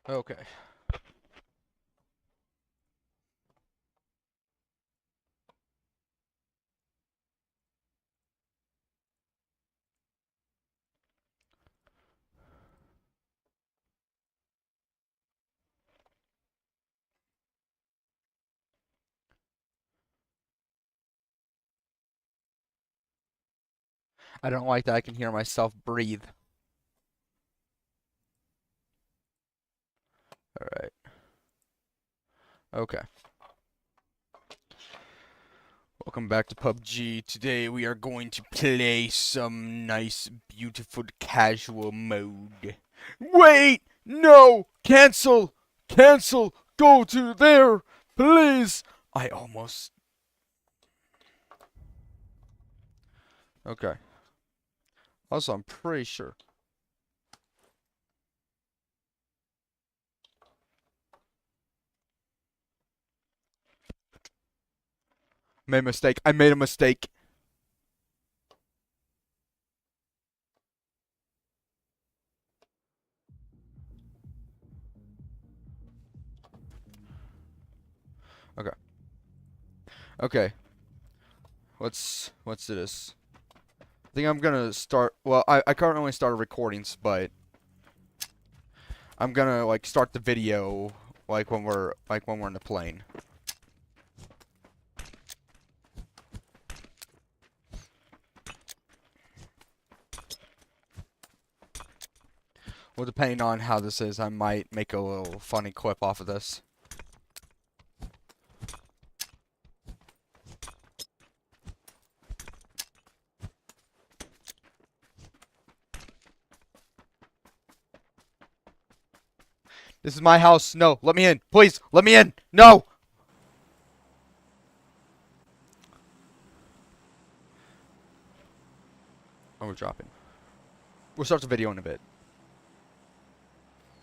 Okay. I don't like that I can hear myself breathe. Alright. Okay. Welcome back to PUBG. Today we are going to play some nice, beautiful, casual mode. Wait! No! Cancel! Cancel! Go to there! Please! I almost... Okay. Also, I'm pretty sure. Made a mistake. I made a mistake. Okay. Okay. Let's do this. I think I'm gonna start. Well, I currently started recordings, but I'm gonna like start the video like when we're in the plane. Well, depending on how this is, I might make a little funny clip off of this. This is my house. No, let me in, please. Let me in. No. Oh, we're dropping. We'll start the video in a bit.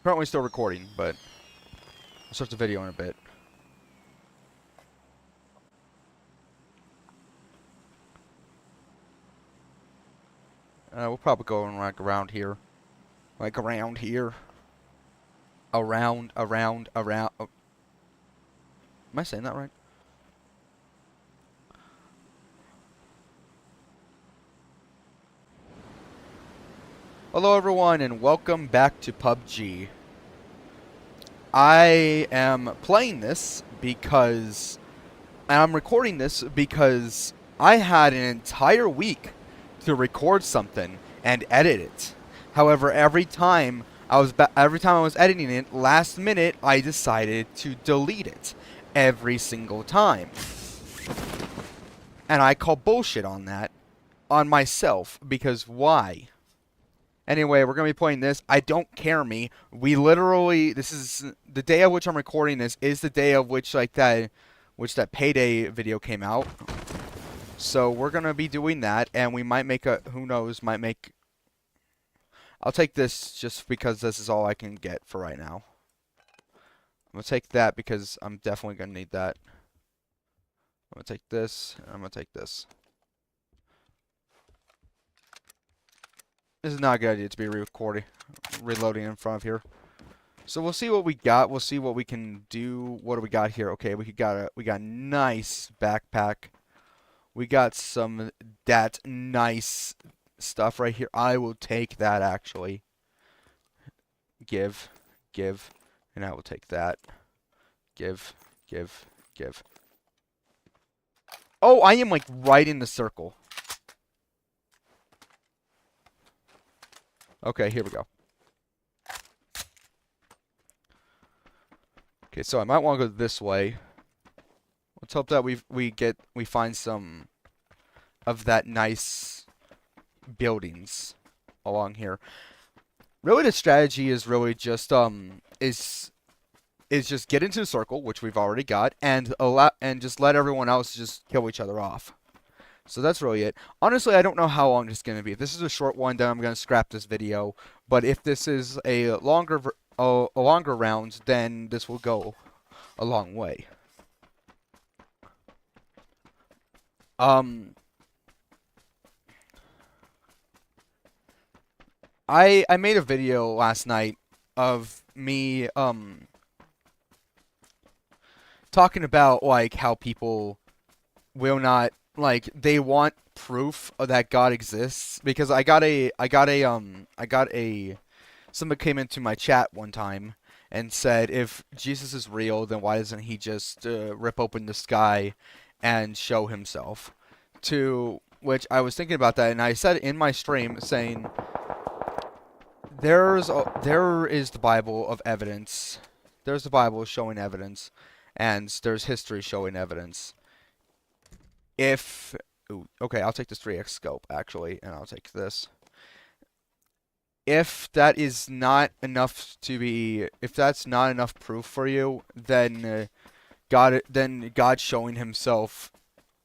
Currently still recording, but we'll start the video in a bit. We'll probably go like around here. Like around here. Around. Oh, am I saying that right? Hello everyone and welcome back to PUBG. I am playing this because, and I'm recording this because I had an entire week to record something and edit it. However, every time I was editing it, last minute I decided to delete it every single time. And I call bullshit on that, on myself, because why? Anyway, we're going to be playing this. I don't care me. We literally, this is the day of which I'm recording this is the day of which that payday video came out. So we're going to be doing that, and we might make a, who knows, I'll take this just because this is all I can get for right now. I'm going to take that because I'm definitely going to need that. I'm going to take this, and I'm going to take this. This is not a good idea to be reloading in front of here. So we'll see what we got. We'll see what we can do. What do we got here? Okay, we got nice backpack. We got some that nice stuff right here. I will take that actually. Give, and I will take that. Give. Oh, I am like right in the circle. Okay, here we go. Okay, so I might want to go this way. Let's hope that we find some of that nice buildings along here. Really, the strategy is really just is just get into the circle, which we've already got, and just let everyone else just kill each other off. So that's really it. Honestly, I don't know how long this is going to be. If this is a short one, then I'm going to scrap this video. But if this is a longer round, then this will go a long way. I made a video last night of me talking about like how people will not like they want proof of that God exists because I got a somebody came into my chat one time and said if Jesus is real then why doesn't he just rip open the sky and show himself? To which I was thinking about that and I said in my stream saying there is the Bible of evidence. There's the Bible showing evidence and there's history showing evidence. If ooh, okay, I'll take this 3x scope actually, and I'll take this. If that is not enough to be, if that's not enough proof for you, then God showing Himself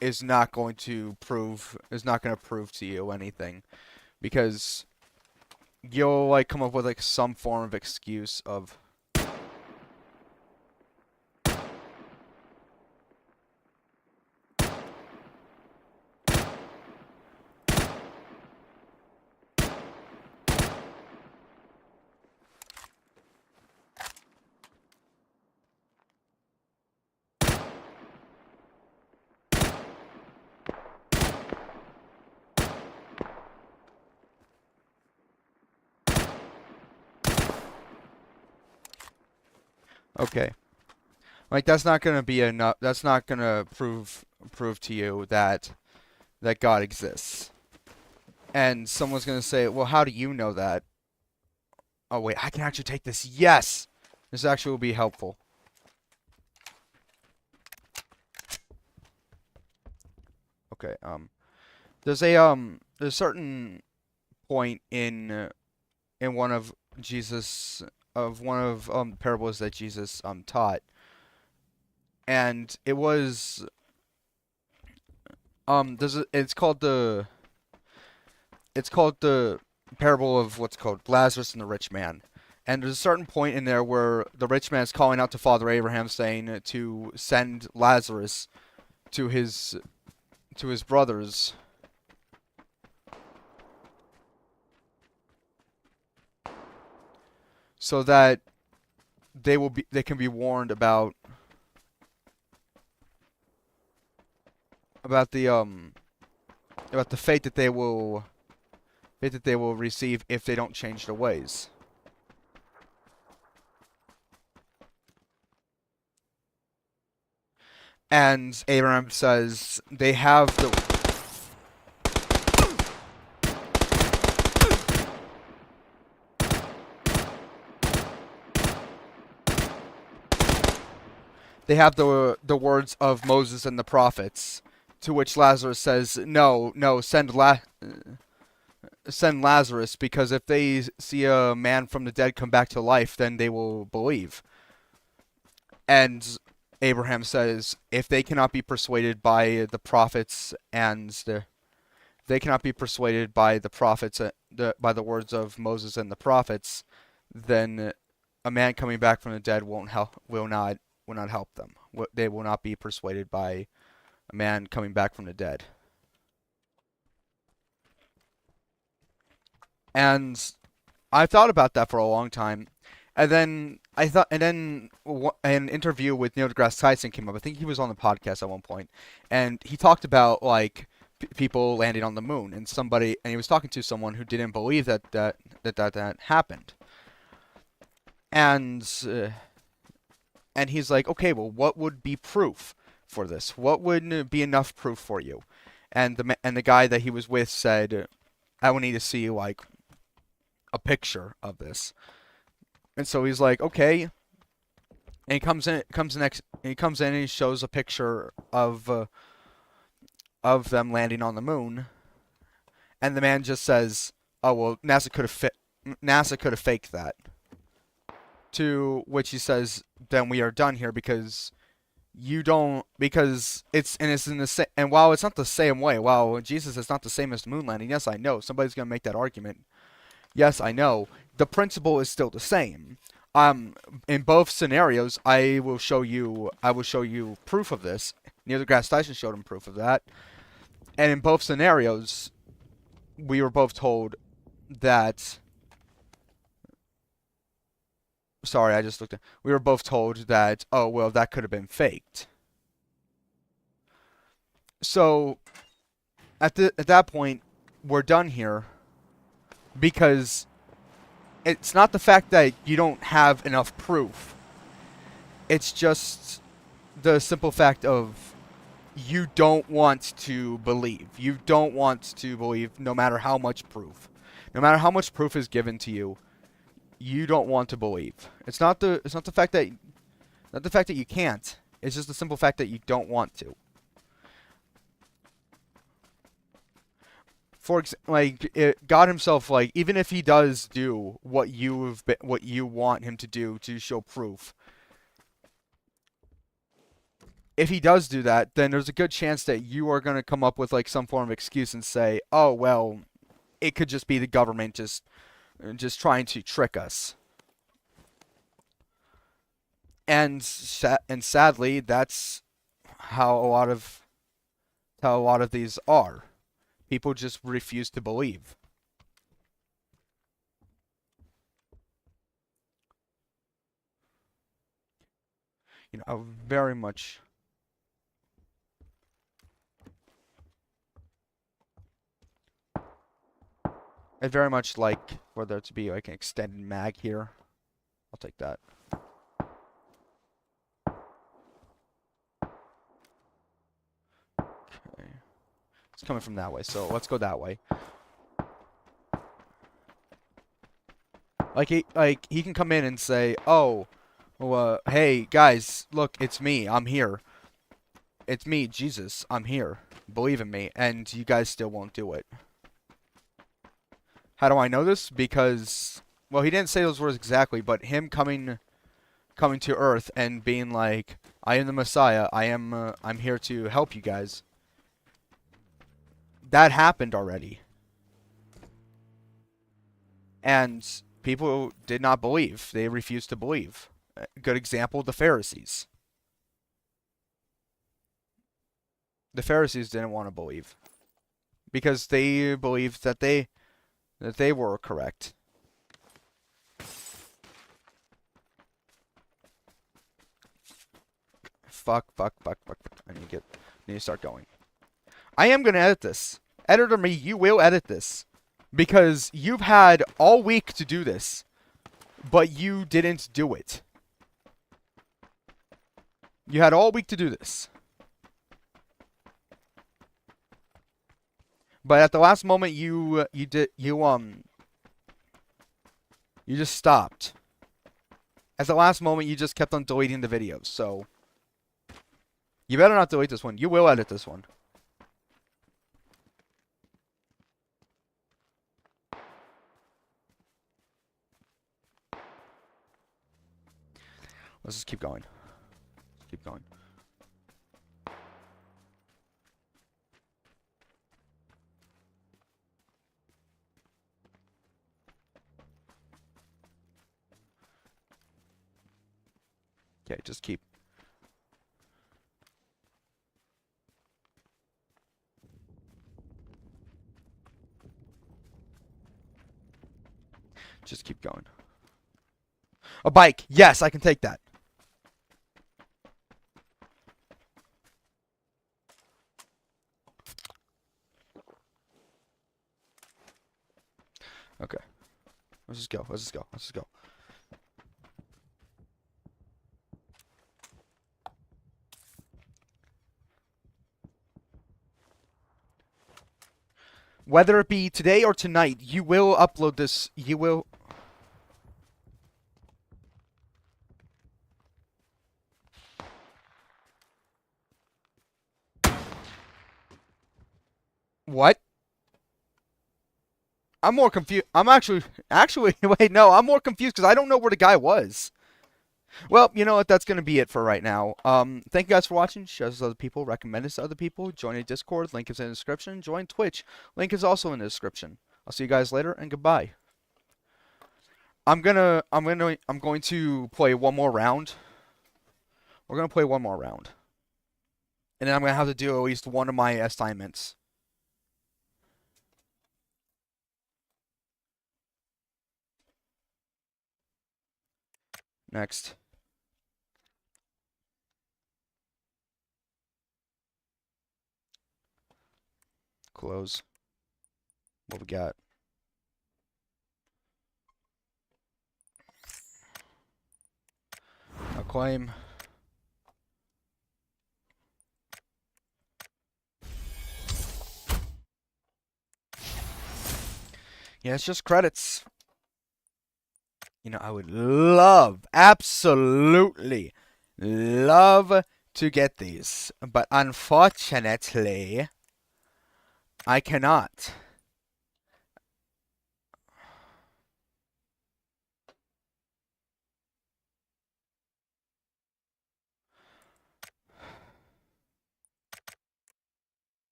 is not going to prove to you anything, because you'll like come up with like some form of excuse of. Okay. Like that's not gonna be enough. That's not gonna prove to you that God exists. And someone's gonna say, "Well, how do you know that?" Oh wait, I can actually take this. Yes, this actually will be helpful. Okay. There's a certain point in one of Jesus of one of the parables that Jesus taught, and it was it's called the parable of what's called Lazarus and the rich man. And there's a certain point in there where the rich man is calling out to Father Abraham saying to send Lazarus to his brothers so that they can be warned about about the fate that they will receive if they don't change their ways. And Abraham says they have the words of Moses and the prophets, to which Lazarus says, "No, no, send Lazarus, because if they see a man from the dead come back to life, then they will believe." And Abraham says, if they cannot be persuaded by the prophets they cannot be persuaded by the prophets, by the words of Moses and the prophets, then a man coming back from the dead will not help them. They will not be persuaded by a man coming back from the dead. And I thought about that for a long time. And then an interview with Neil deGrasse Tyson came up. I think he was on the podcast at one point, and he talked about like people landing on the moon, and he was talking to someone who didn't believe that happened, and and he's like, okay, well, what would be proof for this? What would be enough proof for you? And the guy that he was with said, I would need to see like a picture of this. And so he's like, okay. And he comes in and he shows a picture of them landing on the moon. And the man just says, "Oh well, NASA could have faked that." To which he says, "Then we are done here because you don't it's in the same, and while it's not the same way, while Jesus is not the same as the moon landing, yes I know somebody's gonna make that argument. Yes, I know. The principle is still the same. In both scenarios, I will show you proof of this. Neil deGrasse Tyson showed him proof of that. And in both scenarios, we were both told that sorry, I just looked at. We were both told that, oh well, that could have been faked. So at that point, we're done here because it's not the fact that you don't have enough proof. It's just the simple fact of you don't want to believe. You don't want to believe no matter how much proof. No matter how much proof is given to you, you don't want to believe. It's not the fact that you can't. It's just the simple fact that you don't want to. God himself, like, even if he does do what you want him to do to show proof, if he does do that, then there's a good chance that you are going to come up with like some form of excuse and say, "Oh, well, it could just be the government just trying to trick us." And sadly, that's how a lot of these are. People just refuse to believe. You know, I very much like for there to be like an extended mag here. I'll take that. Okay. It's coming from that way, so let's go that way. He can come in and say, "Oh, well, hey guys, look, it's me. I'm here. It's me, Jesus. I'm here. Believe in me." And you guys still won't do it. How do I know this? Because, well, he didn't say those words exactly, but him coming to Earth and being like, "I am the Messiah. I'm here to help you guys." That happened already. And people did not believe. They refused to believe. A good example, the Pharisees. The Pharisees didn't want to believe because they believed that they were correct. Fuck. I need to start going. I am gonna edit this. Editor me, you will edit this. Because you've had all week to do this, but you didn't do it. You had all week to do this. But at the last moment you just stopped. At the last moment you just kept on deleting the videos, so you better not delete this one. You will edit this one. Let's just keep going. Keep going. Okay, just keep. Just keep going. A bike. Yes, I can take that. Okay. Let's just go. Let's just go. Let's just go. Whether it be today or tonight, you will upload this. You will. What? I'm more confused. I'm actually, wait, no, I'm more confused because I don't know where the guy was. Well, you know what? That's going to be it for right now. Thank you guys for watching. Share this to other people. Recommend this to other people. Join a Discord. Link is in the description. Join Twitch. Link is also in the description. I'll see you guys later and goodbye. I'm going to play one more round. We're going to play one more round. And then I'm going to have to do at least one of my assignments. Next. Close. What we got? A claim. Yeah, it's just credits. You know, I would love, absolutely love to get these, but unfortunately, I cannot.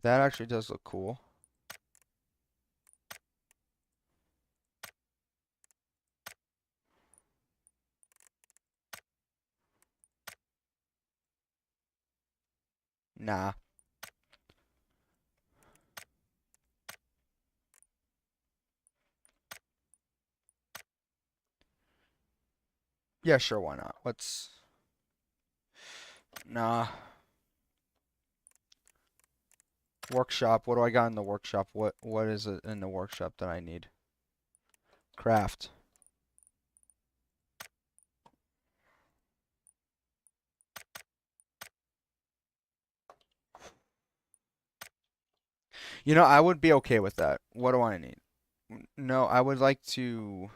That actually does look cool. Nah. Yeah, sure, why not? Let's... Nah. Workshop. What do I got in the workshop? What is it in the workshop that I need? Craft. You know, I would be okay with that. What do I need? No, I would like to...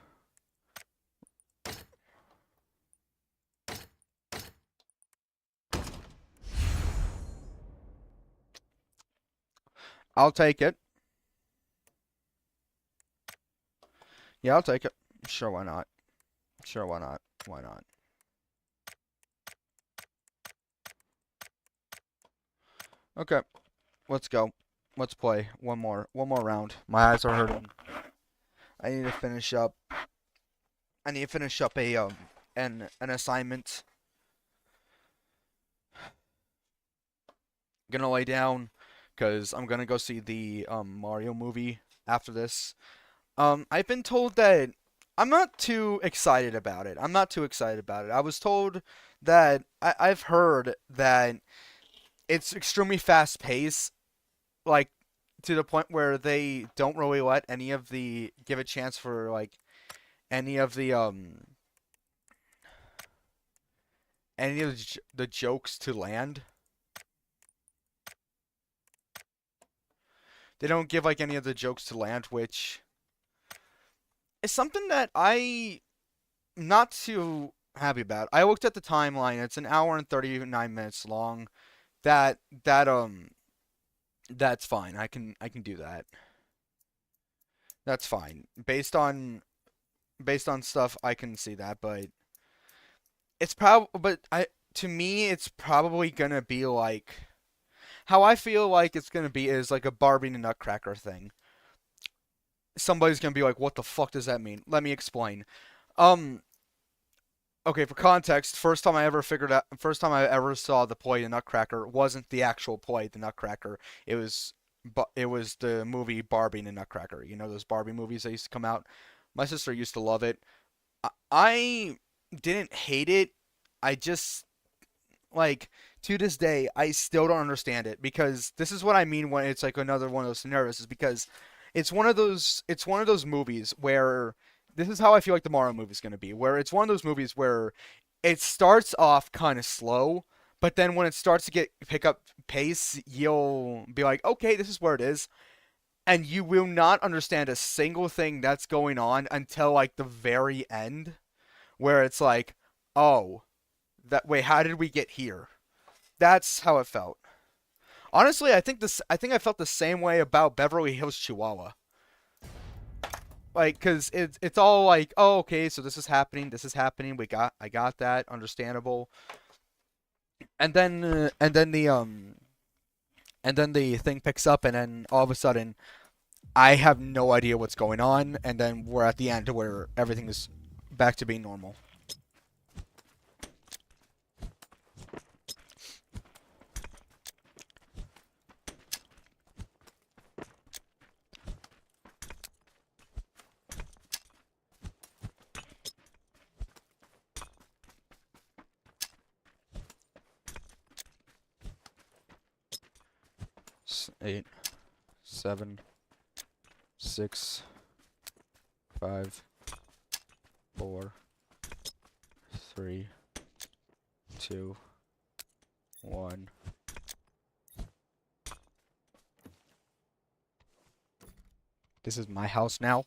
I'll take it. Yeah, I'll take it. Sure, why not? Sure, why not? Why not? Okay, let's go. Let's play one more round. My eyes are hurting. I need to finish up. I need to finish up a an assignment. Gonna lay down because I'm gonna go see the Mario movie after this. I've been told that I'm not too excited about it. I'm not too excited about it. I was told that I've heard that it's extremely fast paced, like to the point where they don't really let any of the give a chance for like any of the jokes to land. They don't give like any of the jokes to land, which is something that I'm not too happy about. I looked at the timeline. It's an hour and 39 minutes long. That that that's fine. I can do that. That's fine. Based on stuff I can see that, but it's probably but I to me it's probably gonna be like how I feel like it's gonna be is like a Barbie and a Nutcracker thing. Somebody's gonna be like, "What the fuck does that mean?" Let me explain. Um, okay, for context, first time I ever saw the play The Nutcracker wasn't the actual play The Nutcracker. It was, it was the movie Barbie and the Nutcracker. You know those Barbie movies that used to come out. My sister used to love it. I didn't hate it. I just like to this day I still don't understand it because this is what I mean when it's like another one of those scenarios is because it's one of those movies where this is how I feel like the Mario movie is going to be where it's one of those movies where it starts off kind of slow but then when it starts to get pick up pace you'll be like okay this is where it is and you will not understand a single thing that's going on until like the very end where it's like oh that wait how did we get here. That's how it felt. Honestly, I think I felt the same way about Beverly Hills Chihuahua. Like, cause it's all like, oh, okay, so this is happening, we got, I got that, understandable. and then the thing picks up, and then all of a sudden I have no idea what's going on, and then we're at the end where everything is back to being normal. Eight, 7, 6, 5, 4, 3, 2, 1. This is my house now.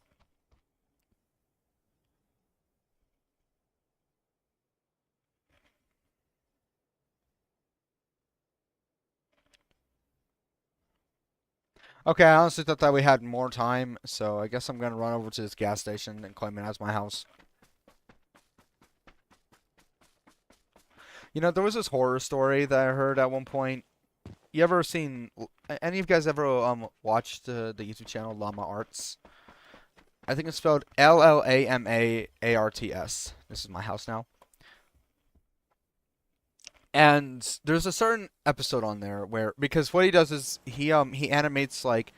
Okay, I honestly thought that we had more time, so I guess I'm gonna run over to this gas station and claim it as my house. You know, there was this horror story that I heard at one point. You ever seen? Any of you guys ever watched the YouTube channel Llama Arts? I think it's spelled Llamaarts. This is my house now. And there's a certain episode on there where, because what he does is he animates like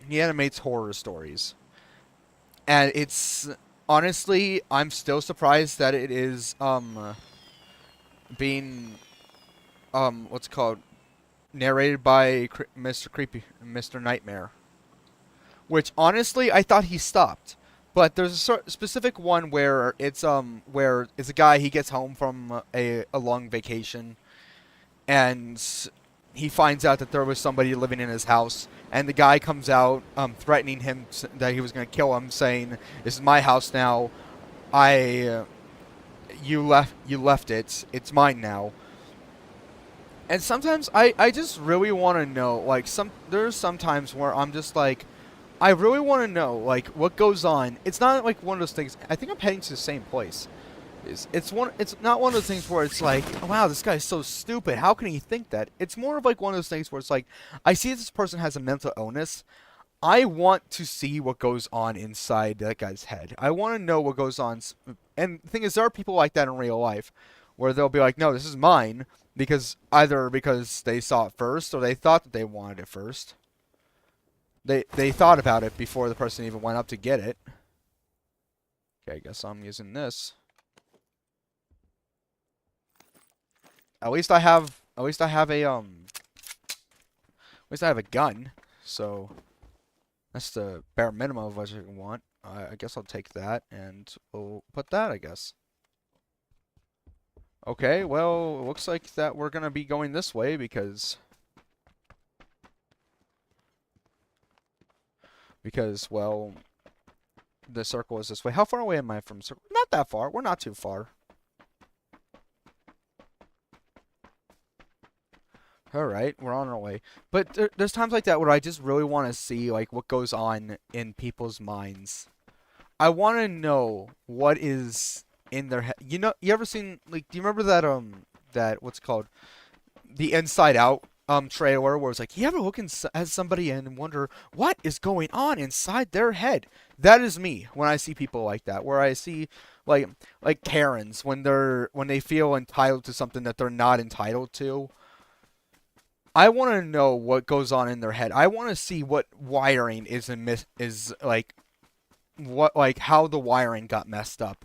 he animates horror stories. And it's honestly, I'm still surprised that it is being what's it called, narrated by Mr. Nightmare. Which honestly, I thought he stopped. But there's a specific one where it's a guy, he gets home from a long vacation, and he finds out that there was somebody living in his house, and the guy comes out threatening him that he was going to kill him, saying, "This is my house now. I you left it. It's mine now." And sometimes I just really want to know, like, there's some times where I'm just like, I really want to know, like, what goes on. It's not like one of those things. I think I'm heading to the same place. It's not one of those things where it's like, wow, this guy's so stupid. How can he think that? It's more of like one of those things where it's like, I see this person has a mental illness. I want to see what goes on inside that guy's head. I want to know what goes on. And the thing is, there are people like that in real life, where they'll be like, no, this is mine, because either because they saw it first or they thought that they wanted it first. They thought about it before the person even went up to get it. Okay, I guess I'm using this. At least I have a gun. So that's the bare minimum of what you want. I guess I'll take that, and we'll put that, I guess. Okay, well, it looks like that we're gonna be going this way because well, the circle is this way. How far away am I from circle? Not that far. We're not too far. Alright, we're on our way. But there's times like that where I just really want to see, like, what goes on in people's minds. I want to know what is in their head. You know, you ever seen, like, do you remember that, what's it called? The Inside Out, trailer where it's like, you ever look at somebody and wonder what is going on inside their head? That is me when I see people like that, where I see, like Karens, when they feel entitled to something that they're not entitled to. I want to know what goes on in their head. I want to see what wiring is like, what, like, how the wiring got messed up.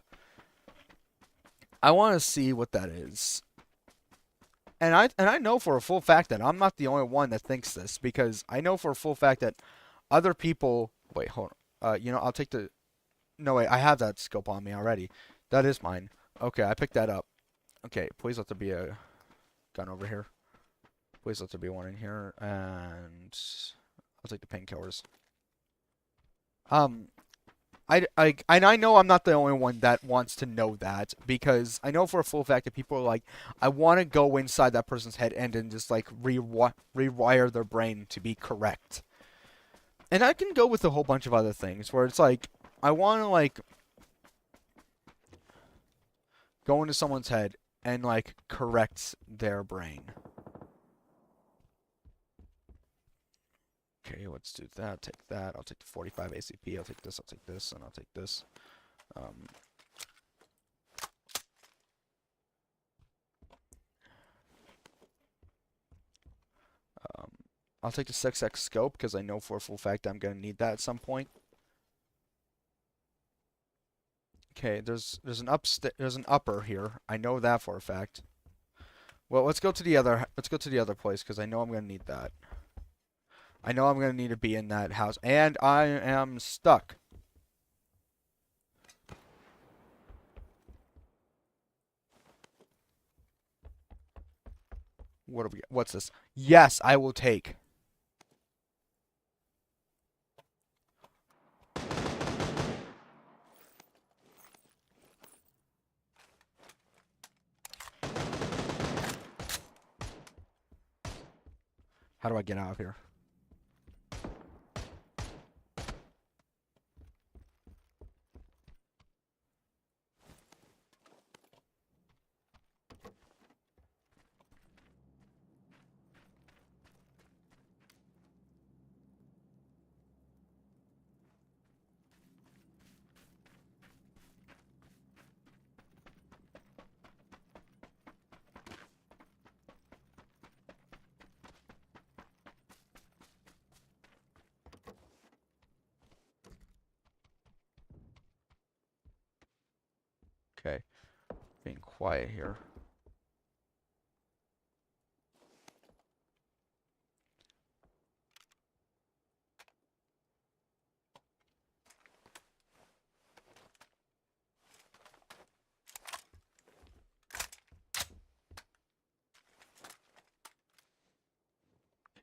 I want to see what that is. And I know for a full fact that I'm not the only one that thinks this, because I know for a full fact that other people. Wait, hold on. You know, I'll take the. No, wait, I have that scope on me already. That is mine. Okay, I picked that up. Okay, please let there be a gun over here. Please let there be one in here, and I'll take the painkillers. Um, I know I'm not the only one that wants to know that, because I know for a full fact that people are like, I want to go inside that person's head and then just like rewire their brain to be correct. And I can go with a whole bunch of other things where it's like, I want to like go into someone's head and like correct their brain. Okay, let's do that. I'll take that. I'll take the 45 ACP. I'll take this. I'll take this, and I'll take this. Um, um, I'll take the 6x scope because I know for a full fact I'm gonna need that at some point. Okay, there's an upper here. I know that for a fact. Well, let's go to the other place because I know I'm gonna need that. I know I'm gonna need to be in that house, and I am stuck. What do we get? What's this? Yes, I will take. How do I get out of here? Okay, being quiet here.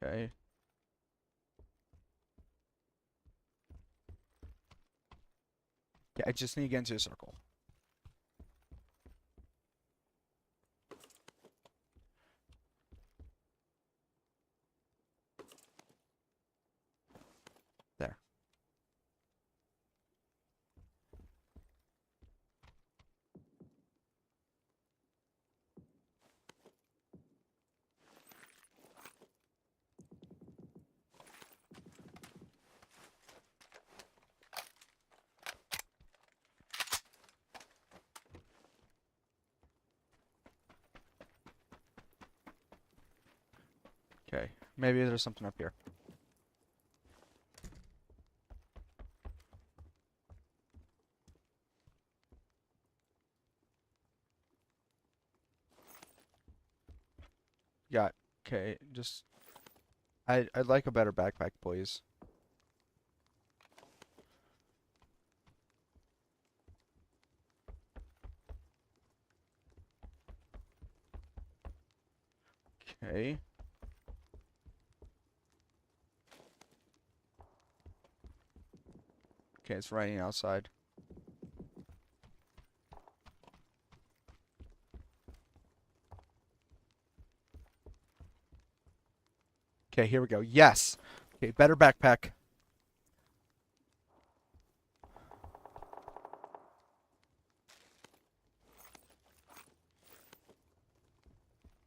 Okay. Yeah, I just need to get into a circle. There. Okay, maybe there's something up here. Got. Okay, just. I'd like a better backpack, please. Okay. Okay, it's raining outside. Okay, here we go. Yes. Okay, better backpack.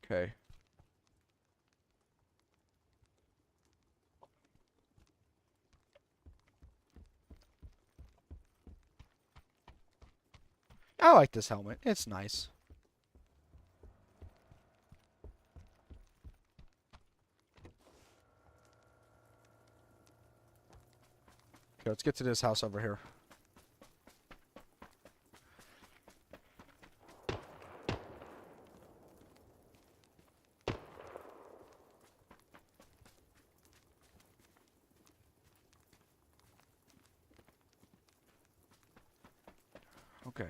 Okay. I like this helmet. It's nice. Okay, let's get to this house over here. Okay.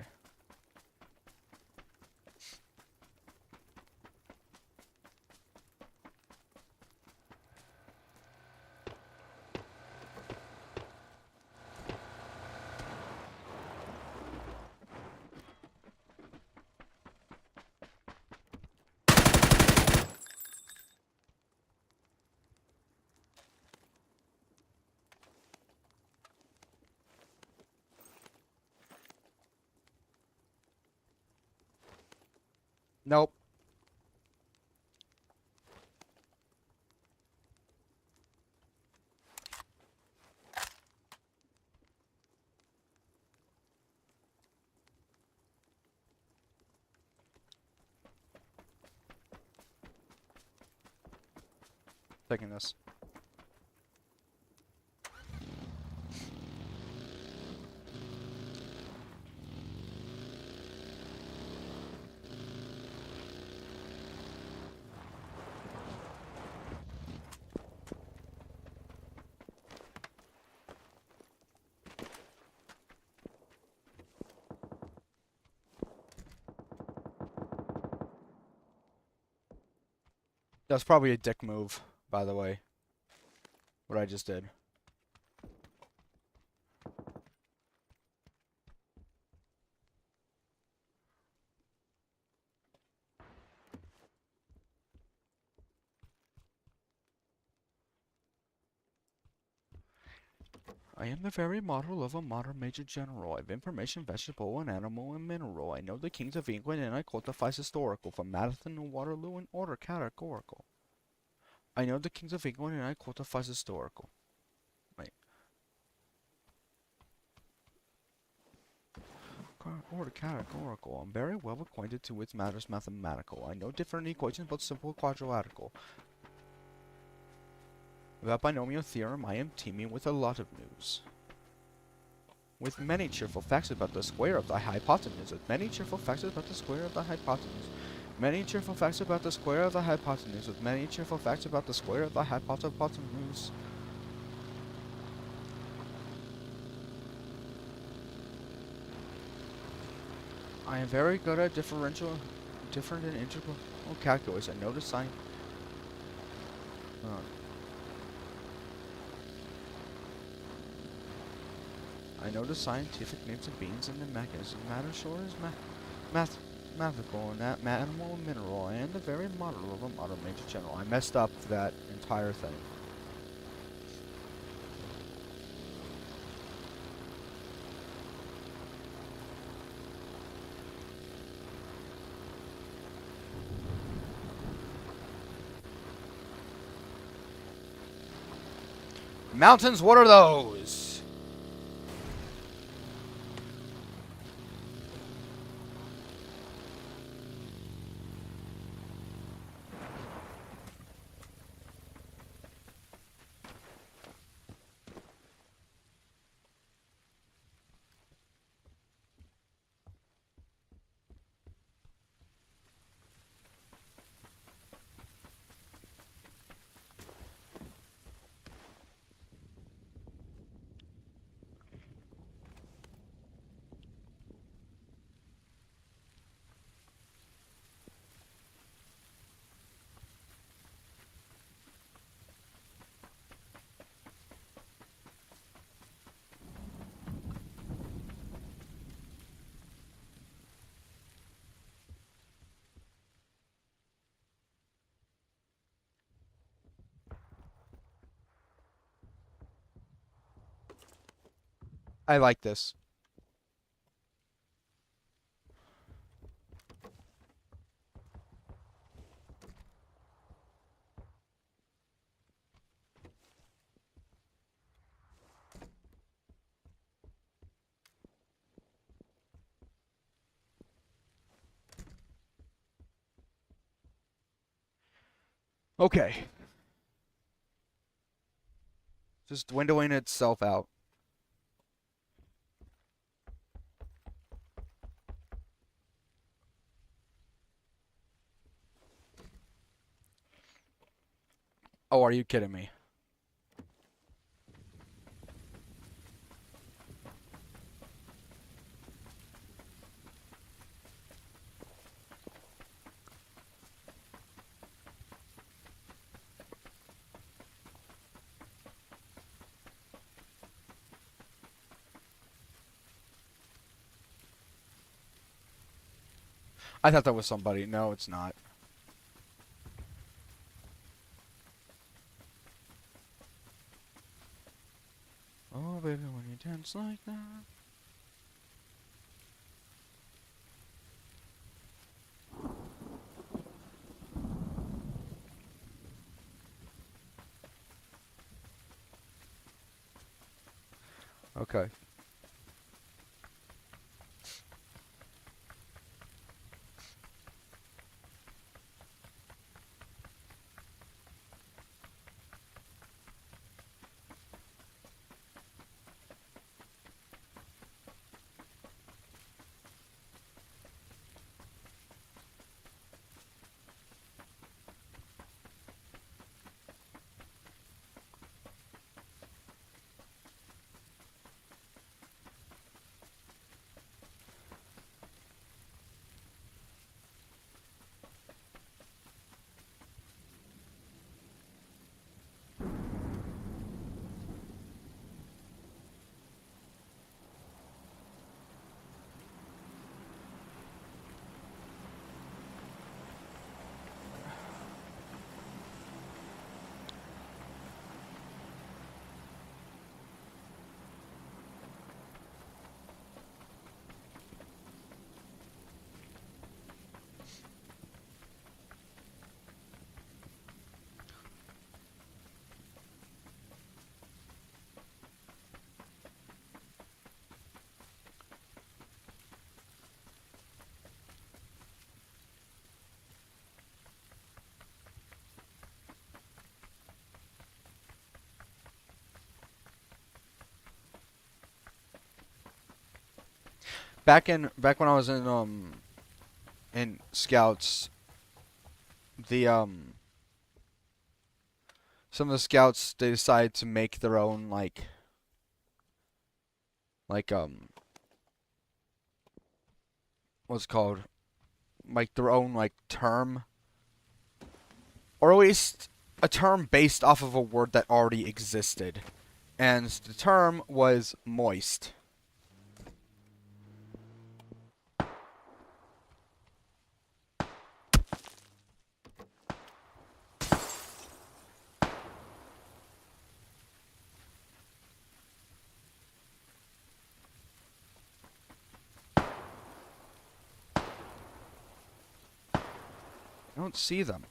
Taking this. That's probably a dick move, by the way. What I just did. I am the very model of a modern major general. I have information, vegetable, and animal, and mineral. I know the kings of England, and I quotifies historical, from Marathon and Waterloo in order categorical. I know the kings of England, and I quotifies historical. Wait. Order categorical. I'm very well acquainted to its matters mathematical. I know different equations, both simple and quadratical. Without binomial theorem, I am teeming with a lot of news. With many cheerful facts about the square of the hypotenuse. With many cheerful facts about the square of the hypotenuse. Many cheerful facts about the square of the hypotenuse. With many cheerful facts about the square of the hypotenuse. I am very good at different and integral calculus. I know the sign. I know the scientific names of beans and the mechanism. Matter sure is mathematical and that animal and mineral. I am the very model of a modern major general. I messed up that entire thing. Mountains, what are those? I like this. Okay. Just windowing itself out. Oh, are you kidding me? I thought that was somebody. No, it's not. Oh, baby, when you dance like that. Okay. back when I was in scouts, the some of the scouts, they decided to make their own like what's it called, like their own like term, or at least a term based off of a word that already existed, and the term was moist. I don't see them.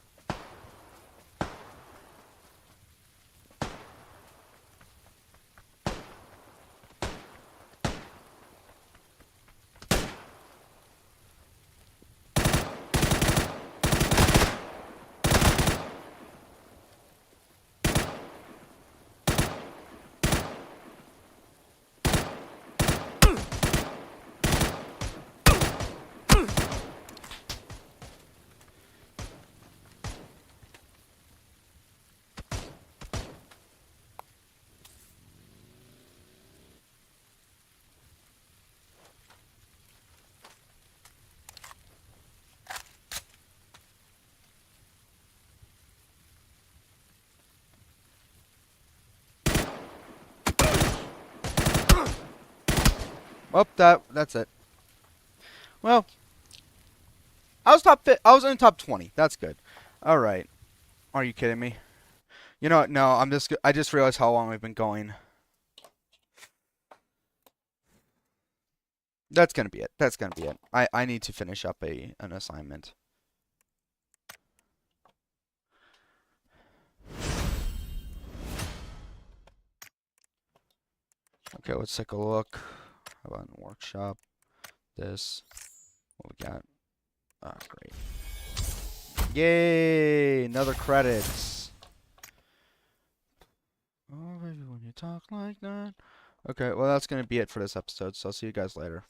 Oh, that's it. Well, I was in the top 20. That's good. All right. Are you kidding me? You know what? No, I just realized how long we've been going. That's gonna be it. That's gonna be it. I need to finish up an assignment. Okay, let's take a look. How about in the workshop? This. What we got? Oh, great. Yay! Another credits. Oh, baby, when you talk like that. Okay, well, that's gonna be it for this episode, so I'll see you guys later.